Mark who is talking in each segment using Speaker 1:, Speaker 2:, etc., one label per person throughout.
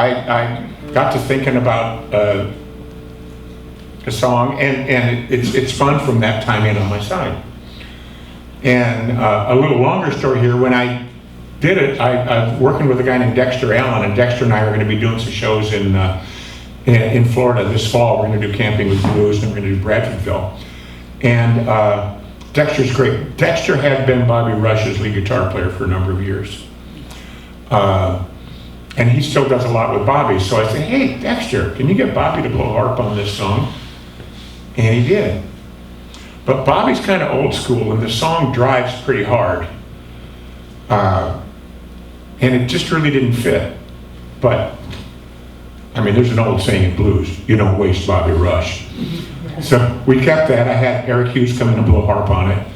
Speaker 1: I got to thinking about the song, and it's fun from that time in on my side. And a little longer story here, when I did it, I'm working with a guy named Dexter Allen, and Dexter and I are going to be doing some shows in Florida this fall. We're going to do Camping with Blues, and we're going to do Bradfordville. And Dexter's great. Dexter had been Bobby Rush's lead guitar player for a number of years. And he still does a lot with Bobby. So I said, hey, Dexter, can you get Bobby to blow harp on this song? And he did. But Bobby's kind of old school, and the song drives pretty hard. And it just really didn't fit. But, I mean, there's an old saying in blues, you don't waste Bobby Rush. So we kept that. I had Eric Hughes come in and blow harp on it.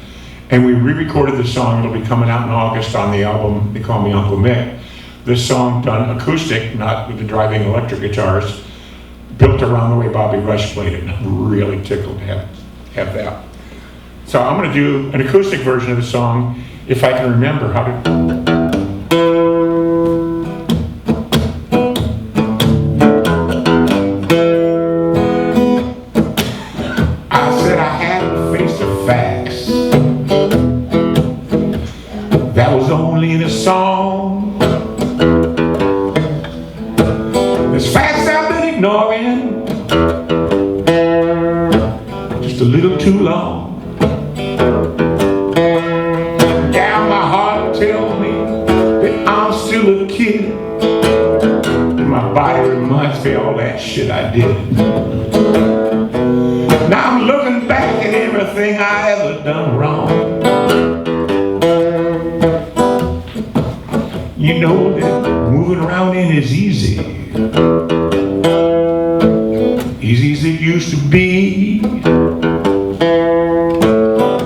Speaker 1: And we re-recorded the song. It'll be coming out in August on the album They Call Me Uncle Mick. This song done acoustic, not with the driving electric guitars, built around the way Bobby Rush played it. And I'm really tickled to have that. So I'm going to do an acoustic version of the song, if I can remember how to. I said I had to face the facts. That was only in a song. There's facts I've been ignoring just a little too long. Down my heart tell me that I'm still a kid, and my body reminds me of all that shit I did. Now I'm looking back at everything I ever done wrong. You know that moving around ain't as easy as it used to be.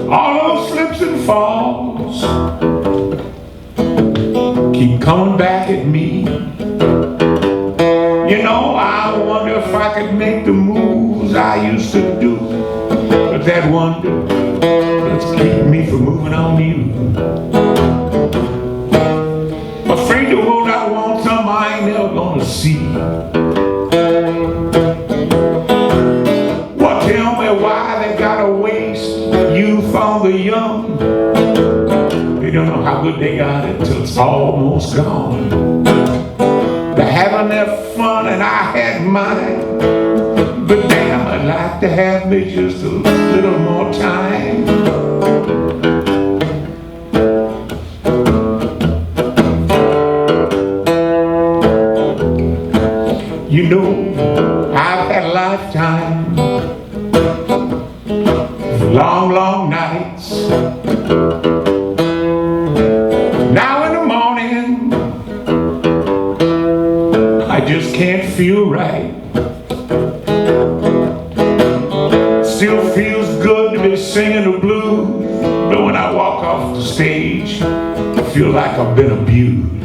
Speaker 1: All those slips and falls keep coming back at me. You know, I wonder if I could make the moves I used to do, but that wonder that's keeping me from moving on to you. I'm afraid the road I want, some I ain't never gonna see. Well, tell me why they gotta waste youth on the young. They don't know how good they got it till it's almost gone. They're having their fun and I had mine, but damn, I'd like to have me just a little more time. You know, I've had a lifetime of long, long nights. Now in the morning, I just can't feel right. Still feels good to be singing the blues, but when I walk off the stage, I feel like I've been abused.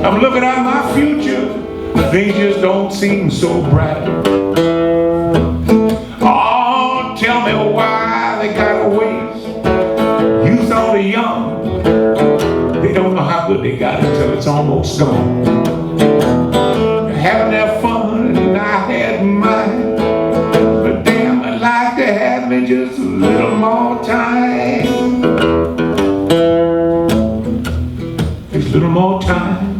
Speaker 1: I'm looking at my future, things just don't seem so bright. Oh, tell me why they gotta waste youth on the young. They don't know how good they got it till it's almost gone. They're having their fun and I had mine, but damn, I'd like to have me just a little more time. Just a little more time.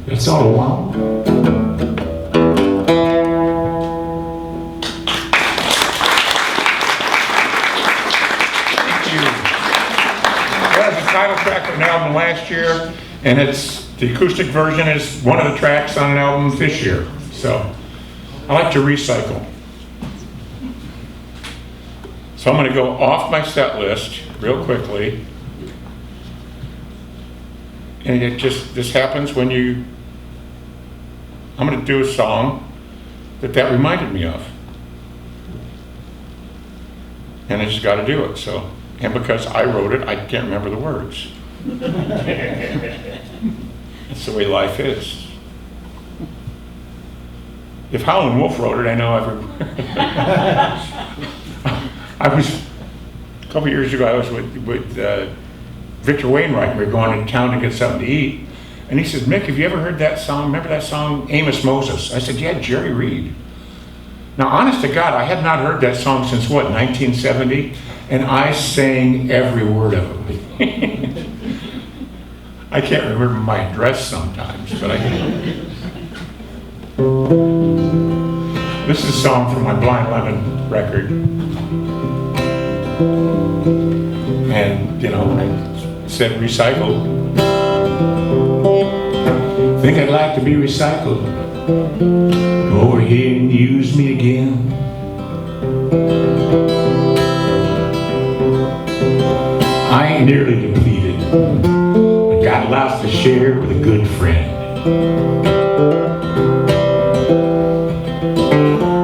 Speaker 1: That's all I want. Thank you. That was the title track of an album last year, and the acoustic version is one of the tracks on an album this year. So I like to recycle. So I'm going to go off my set list real quickly. And this happens when I'm going to do a song that reminded me of. And I just got to do it. So, and because I wrote it, I can't remember the words. That's the way life is. If Howlin' Wolf wrote it, I know every. A couple of years ago, I was with Victor Wainwright. We were going to town to get something to eat, And he says, Mick, have you ever heard that song? Remember that song, Amos Moses? I said, yeah, Jerry Reed. Now, honest to God, I had not heard that song since, what, 1970? And I sang every word of it. I can't remember my address sometimes, but I can. This is a song from my Blind Lemon record. And, you know, I said recycled. Think I'd like to be recycled. Go over here and use me again. I ain't nearly depleted. I got lots to share with a good friend.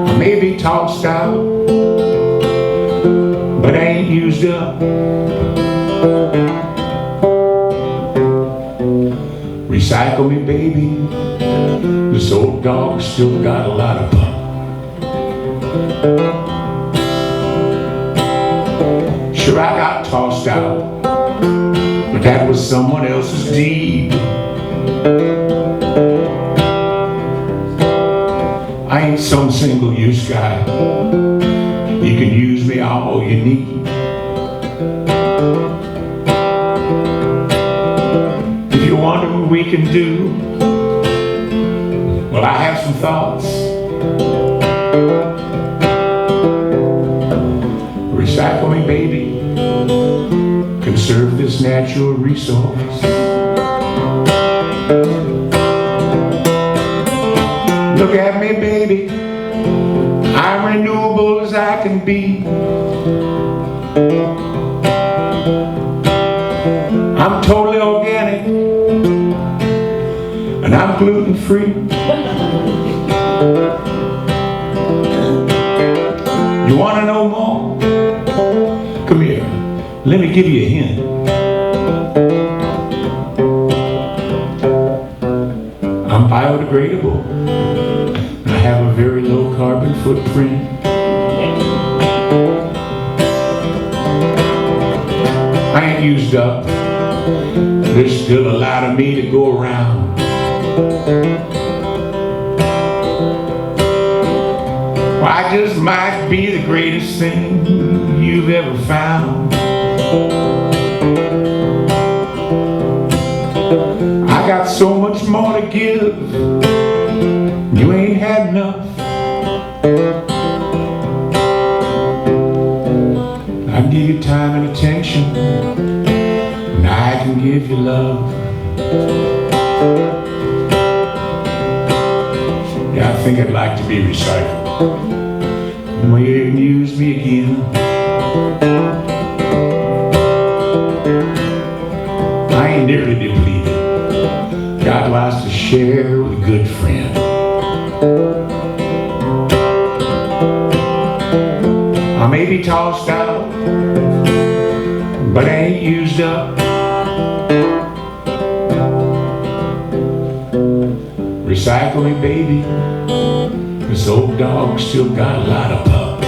Speaker 1: I may be tossed out, but I ain't used up. Recycle me, baby. This old dog still got a lot of pump. Sure, I got tossed out, but that was someone else's deed. I ain't some single-use guy. You can use me all you need. If you wonder what we can do, well, I have some thoughts. Recycle me, baby. Conserve this natural resource. Look at me, baby. I'm renewable as I can be. I'm totally organic, and I'm gluten-free. You want to know more? Come here. Let me give you a hint. I'm biodegradable. I have a very low carbon footprint. I ain't used up. There's still a lot of me to go around. Well, I just might be the greatest thing you've ever found. I got so much more to give. You ain't had enough. I can give you time and attention, and I can give you love. Yeah, I think I'd like to be recycled. Well, you didn't use me again. I ain't nearly depleted. Got lots to share with a good friend. I may be tossed out, but I ain't used up. Recycle me, baby. This old dog still got a lot of pup.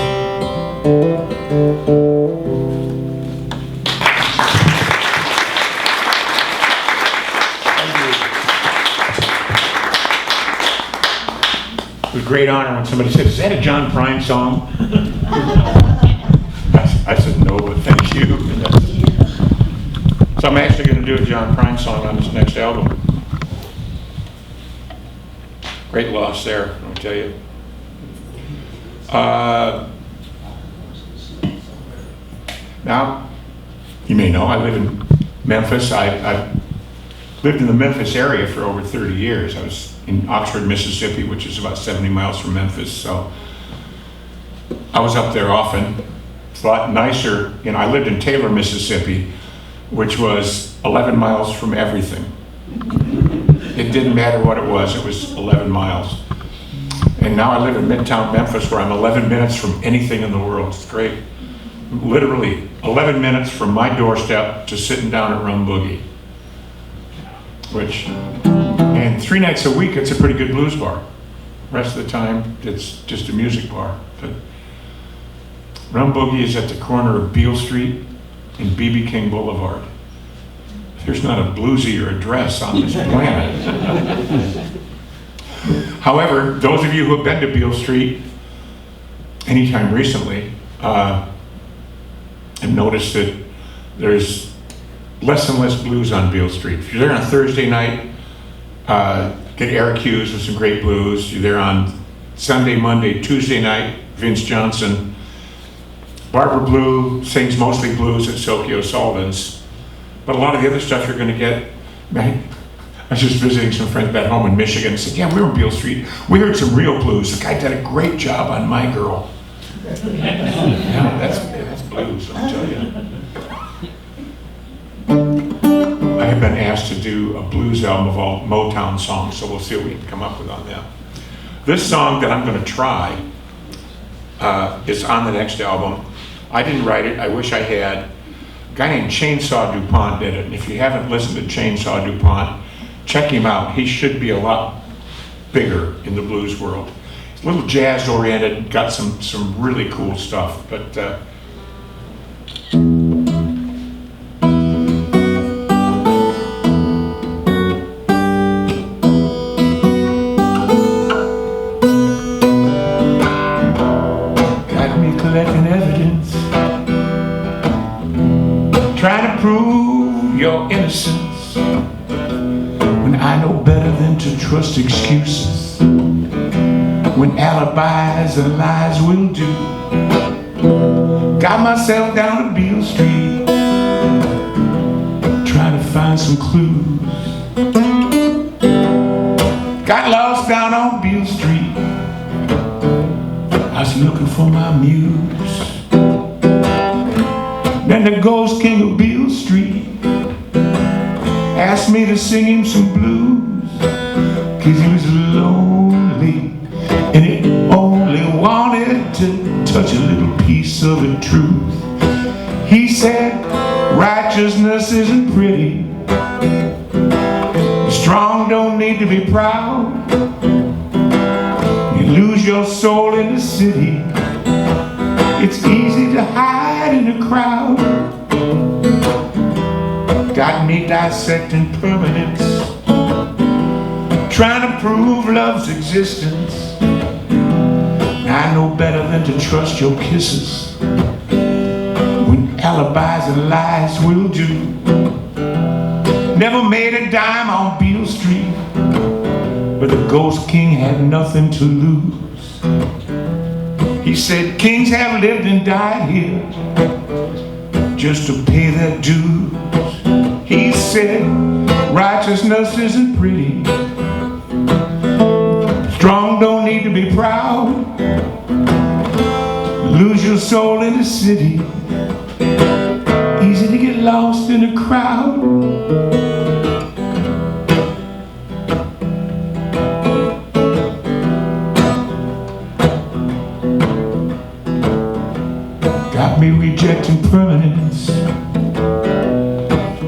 Speaker 1: It was a great honor when somebody said, is that a John Prine song? I said, no, but thank you. So I'm actually going to do a John Prine song on this next album. Great loss there, I'll tell you. Now, you may know, I live in Memphis. I lived in the Memphis area for over 30 years. I was in Oxford, Mississippi, which is about 70 miles from Memphis. So I was up there often. It's a lot nicer. You know, I lived in Taylor, Mississippi, which was 11 miles from everything. It didn't matter what it was 11 miles. And now I live in Midtown Memphis, where I'm 11 minutes from anything in the world. It's great. Literally 11 minutes from my doorstep to sitting down at Rum Boogie. And 3 nights a week, it's a pretty good blues bar. Rest of the time, it's just a music bar. But Rum Boogie is at the corner of Beale Street and B.B. King Boulevard. There's not a bluesier address on this planet. However, those of you who have been to Beale Street anytime recently have noticed that there's less and less blues on Beale Street. If you're there on a Thursday night, get Eric Hughes with some great blues. You're there on Sunday, Monday, Tuesday night, Vince Johnson. Barbara Blue sings mostly blues at Silky O'Sullivan's. But a lot of the other stuff you're going to get, I was just visiting some friends back home in Michigan and said, yeah, we were in Beale Street. We heard some real blues. The guy did a great job on My Girl. Yeah, that's blues, I'll tell you. I have been asked to do a blues album of all Motown songs, so we'll see what we can come up with on that. This song that I'm going to try is on the next album. I didn't write it. I wish I had. A guy named Chainsaw DuPont did it, and if you haven't listened to Chainsaw DuPont, check him out. He should be a lot bigger in the blues world. He's a little jazz-oriented, got some really cool stuff, but got me collecting evidence, trying to prove your innocence, when I know better than to trust excuses, when alibis and lies will do. Got myself down to Beale Street, trying to find some clues. Got lost down on Beale Street, I was looking for my muse. Then the ghost king of Beale Street asked me to sing him some blues, 'cause he was lonely and he only wanted to touch a little piece of the truth. He said, righteousness isn't pretty, the strong don't need to be proud, you lose your soul in the city, it's easy to hide in a crowd. Got me dissecting permanence, trying to prove love's existence. I know better than to trust your kisses, when alibis and lies will do. Never made a dime on Beale Street, but the ghost king had nothing to lose. He said, kings have lived and died here just to pay their dues. He said, righteousness isn't pretty, strong don't need to be proud, lose your soul in the city, easy to get lost in a crowd. Got me rejecting permanence,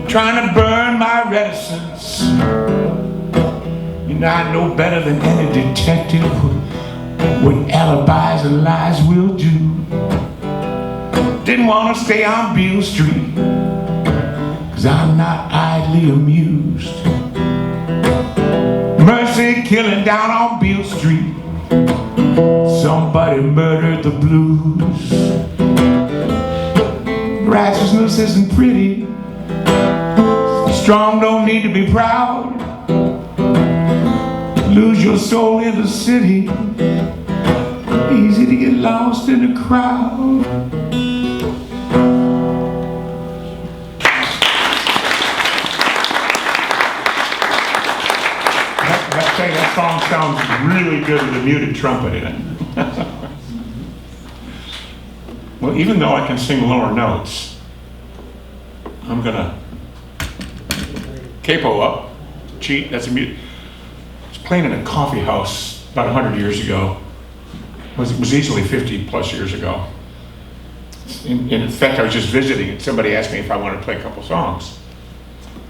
Speaker 1: trying to burn my reticence. You know I know better than any detective what alibis and lies will do. Didn't want to stay on Beale Street, 'cause I'm not idly amused. Mercy killing down on Beale Street, somebody murdered the blues. Righteousness isn't pretty, strong don't need to be proud, lose your soul in the city, easy to get lost in the crowd. That song sounds really good with a muted trumpet in it. Well, even though I can sing lower notes, I'm gonna capo up, cheat, that's a mute. I was playing in a coffee house about 100 years ago. It was easily 50 plus years ago. In fact, I was just visiting and somebody asked me if I wanted to play a couple songs.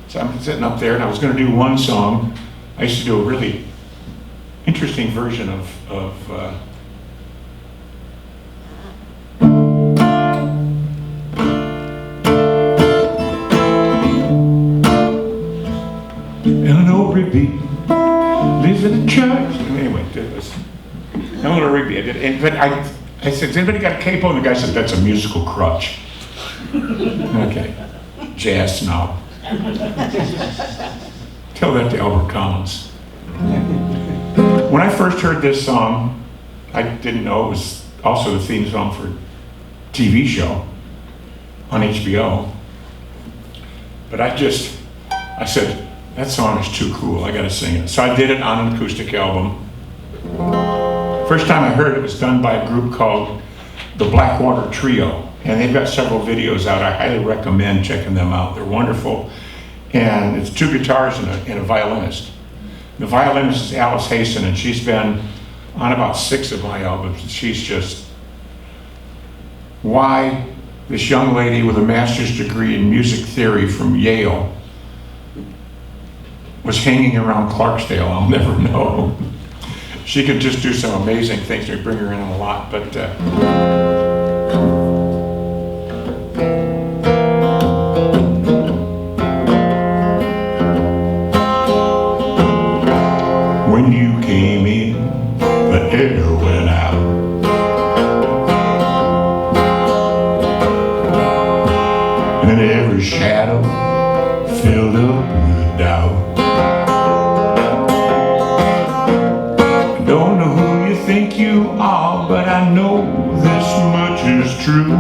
Speaker 1: So I'm sitting up there and I was gonna do one song. I used to do a really interesting version of lives in a church. Anyway, it was Eleanor Rigby. I did, but I said, has anybody got a capo? And the guy said, that's a musical crutch. Okay, jazz snob. Tell that to Albert Collins. When I first heard this song, I didn't know it was also the theme song for a TV show on HBO. But I said, that song is too cool, I gotta sing it. So I did it on an acoustic album. First time I heard it was done by a group called the Blackwater Trio. And they've got several videos out. I highly recommend checking them out. They're wonderful. And it's two guitars and a violinist. The violinist is Alice Hayson, and she's been on about 6 of my albums. She's just, why this young lady with a master's degree in music theory from Yale was hanging around Clarksdale, I'll never know. She could just do some amazing things. We bring her in a lot, but when you came in, the air went out. And every shadow filled up with doubt. Don't know who you think you are, but I know this much is true.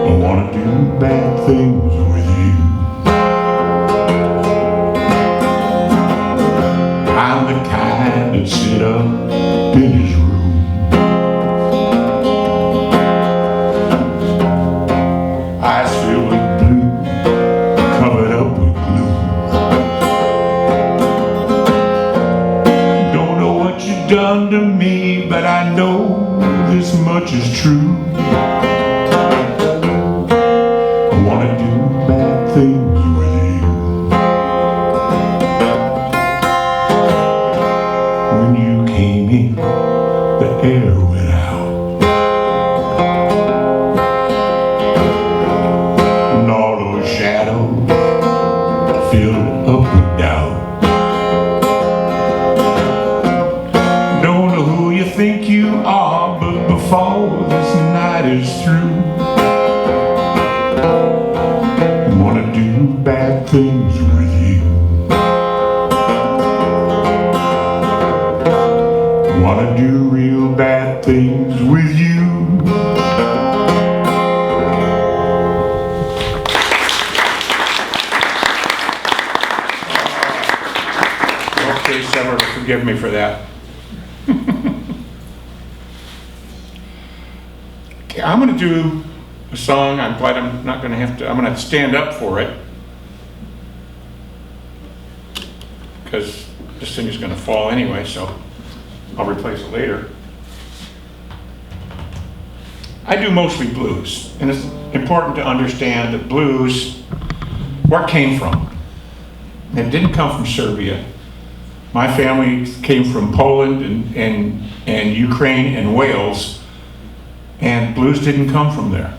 Speaker 1: I wanna do bad things with you. I'm the kind that sit up in his room. Eyes filled with blue, covered up with glue. Don't know what you've done to me, but I know this much is true. I wanna do bad things with you. When you came in, the air went out. And all those shadows filled up with doubt. Don't know who you think you are, but before this night is through, I wanna do bad things with you. Wanna do real bad things with you. Okay, Sever, forgive me for that. Okay, I'm gonna do a song. I'm glad I'm not gonna have to, I'm gonna have to stand up for it, because this thing is gonna fall anyway, so I'll replace it later. I do mostly blues, and it's important to understand that blues, where it came from. It didn't come from Serbia. My family came from Poland and Ukraine and Wales, and blues didn't come from there.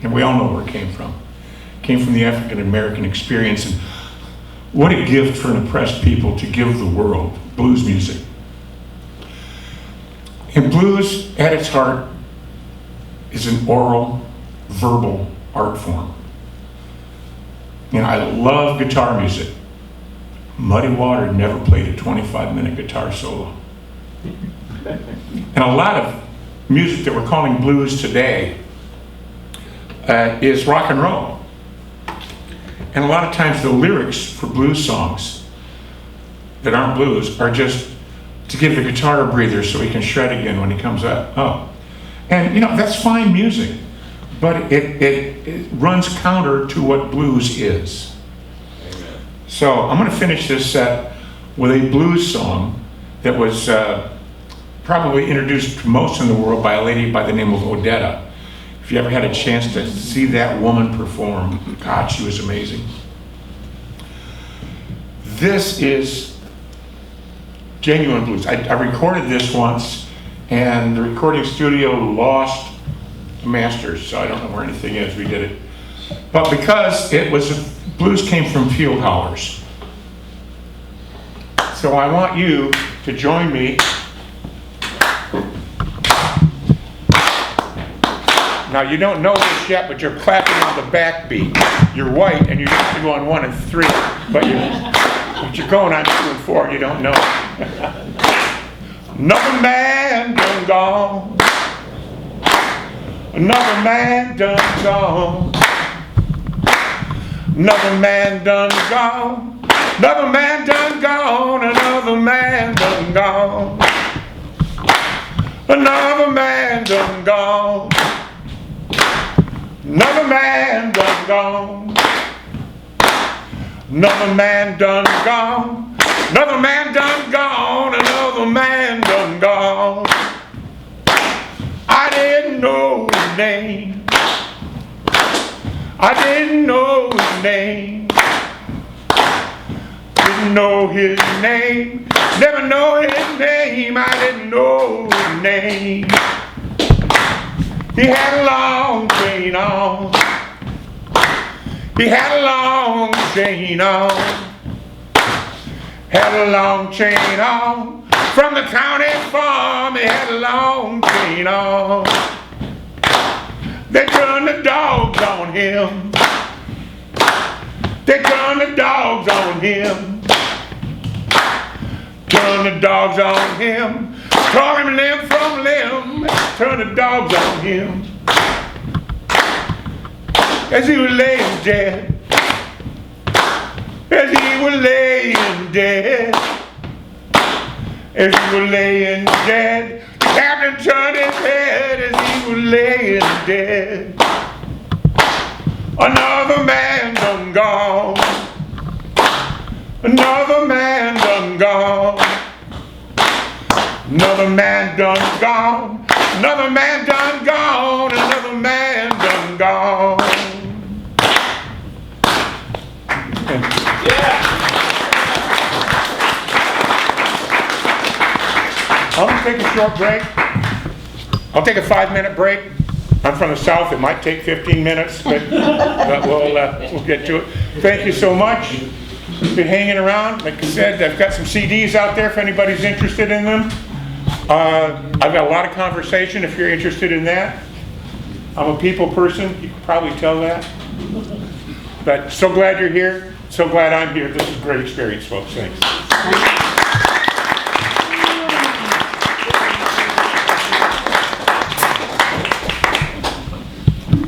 Speaker 1: And we all know where it came from. It came from the African American experience, and what a gift for an oppressed people to give the world blues music. And blues, at its heart, is an oral, verbal art form. And I love guitar music. Muddy Water never played a 25-minute guitar solo. And a lot of music that we're calling blues today is rock and roll. And a lot of times the lyrics for blues songs that aren't blues are just to give the guitar a breather so he can shred again when he comes up. Oh. And you know, that's fine music, but it runs counter to what blues is. Amen. So I'm going to finish this set with a blues song that was probably introduced to most in the world by a lady by the name of Odetta. If you ever had a chance to see that woman perform, God, she was amazing. This is genuine blues. I recorded this once, and the recording studio lost the masters, so I don't know where anything is. We did it. But because it was, blues came from field hollers. So I want you to join me. Now you don't know this yet, but you're clapping on the backbeat. You're white and you're used to go on 1 and 3, but you're going on 2 and 4 and you don't know. Another man done gone. Another man done gone. Another man done gone. Another man done gone. Another man done gone. Another man done gone. Another man done gone. Another man done gone. Another man done gone. Another man done gone. I didn't know his name. I didn't know his name. Didn't know his name. Never know his name. I didn't know his name. He had a long chain on. He had a long chain on. Had a long chain on. From the county farm, he had a long chain on. They turned the dogs on him. They turned the dogs on him. Turned the dogs on him. Tore him limb from limb. Turned the dogs on him. As he was laying dead. As he was laying dead. As he was laying dead. The captain turned his head as he was laying dead. Another man done gone. Another man done gone. Another man done gone. Another man done gone. Another man done gone. Yeah. I'm going to take a short break. I'll take a 5-minute break. I'm from the South. It might take 15 minutes, but we'll get to it. Thank you so much. Been hanging around. Like I said, I've got some CDs out there if anybody's interested in them. I've got a lot of conversation if you're interested in that. I'm a people person. You can probably tell that. But so glad you're here. So glad I'm here. This is a great experience, folks. Thanks.